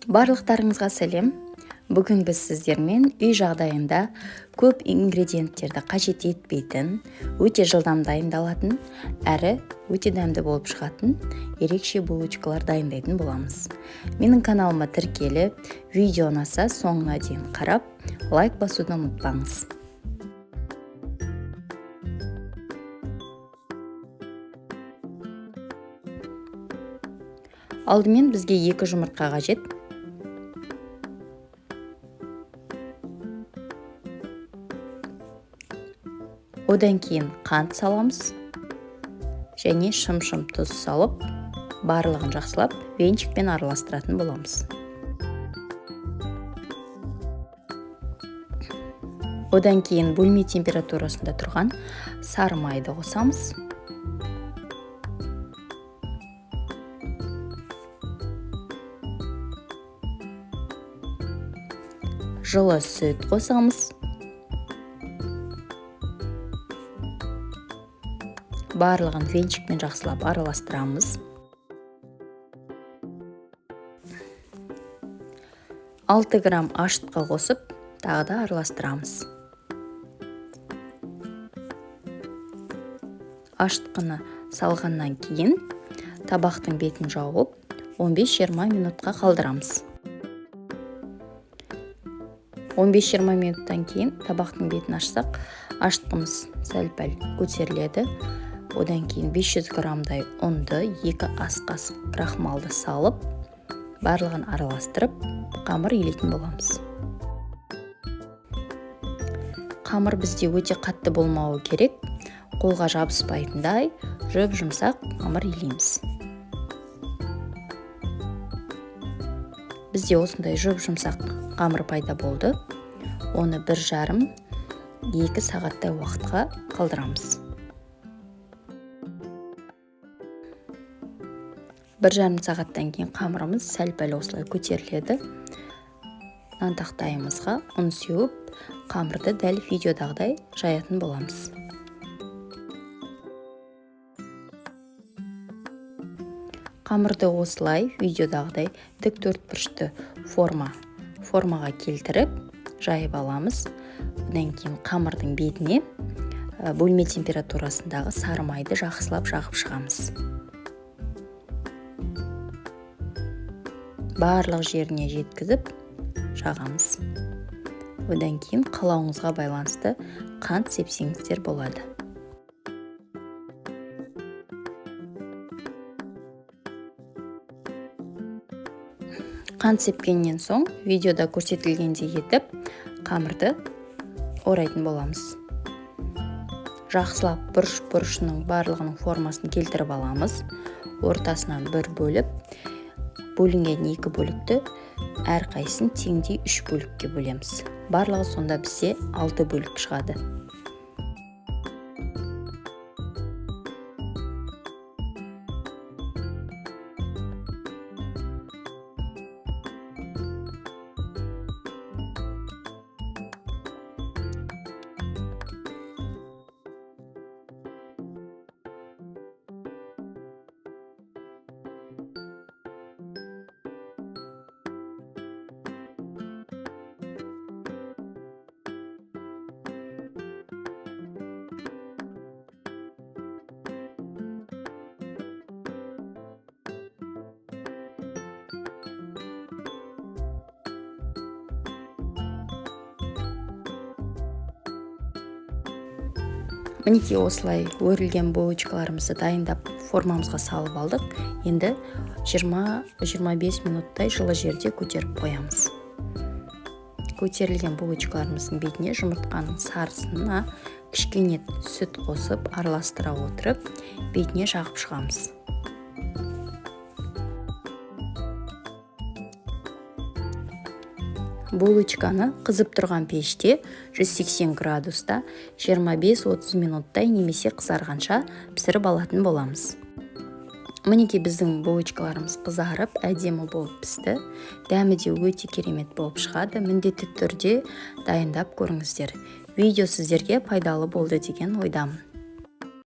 Барлықтарыңызға сәлем. Бүгін біз сіздермен үй жағдайында көп ингредиенттерді қажет етпейтін, өте жылдам дайындалатын, әрі өте дәмді болып шығатын ерекше булочкалар дайындайтын боламыз. Менің каналыма тіркеліп, видео ұнаса соңына дейін қарап, лайк басуды ұмытпаңыз. Алдымен бізге 2 жұмыртқа қажет. Одан кейін қант саламыз және шым-шым тұз салып, барлығын жақсылап венчикпен араластыратын боламыз. Одан кейін бөлме температурасында тұрған сары майды қосамыз. Жылы сүт қосамыз. Барлығын венчикпен жақсылап араластырамыз. 6 грамм ашытқы қосып, тағы да араластырамыз. Ашытқыны салғаннан кейін табақтың бетін жауып 15-20 минутқа қалдырамыз. 15-20 минуттан кейін табақтың бетін ашсақ, ашытқымыз сәл-пәл көтеріледі. Одан кейін 500 граммдай ұнды, 2 ас қасық крахмалды салып, барлығын араластырып, қамыр илейтін боламыз. Қамыр бізде өте қатты болмауы керек, қолға жабыспайтындай жұп-жұмсақ қамыр илейміз. Бізде осындай жұп-жұмсақ қамыр пайда болды. Оны 1,5-2 сағаттай уақытқа қалдырамыз. 1,5 сағаттан кейін қамырымыз сәл-пәл осылай көтеріледі. Нан тақтайымызға ұн сеуіп, қамырды дәл видеодағыдай жаятын боламыз. Қамырды осылай видеодағыдай тік төртбұрышты формаға келтіріп, жайып аламыз. Одан кейін қамырдың бетіне бөлме температурасындағы сары майды жақсылап жағып шығамыз. Барлық жеріне жеткізіп жағамыз. Одан кейін қалауыңызға байланысты қант сепсеңіздер болады. Қант сепкеннен соң видеода көрсетілгендей етіп қамырды орайтын боламыз. Жақсылап бұрыш-бұрышының барлығының формасын келтіріп аламыз. Ортасынан бір бөліп, бөлінген 2 бөлікті әрқайсысын теңдей 3 бөлікке бөлеміз. Барлығы сонда бізде 6 бөлік шығады. Мінекей осылай өрілген булочкаларымызды дайындап формамызға салып алдық. Енді 20-25 минуттай жылы жерде көтеріп қоямыз. Көтерілген булочкаларымыздың бетіне жұмыртқаның сарысына кішкене сүт қосып, араластыра отырып, бетіне жағып шығамыз. Булочканы қызып тұрған пеште 180 градуста 25-30 минуттай немесе қызарғанша пісіріп алатын боламыз. Мінекей біздің булочкаларымыз қызарып, әдемі болып пісті. Дәмі де өте керемет болып шығады. Міндетті түрде дайындап көріңіздер. Видео сіздерге пайдалы болды деген ойдамын.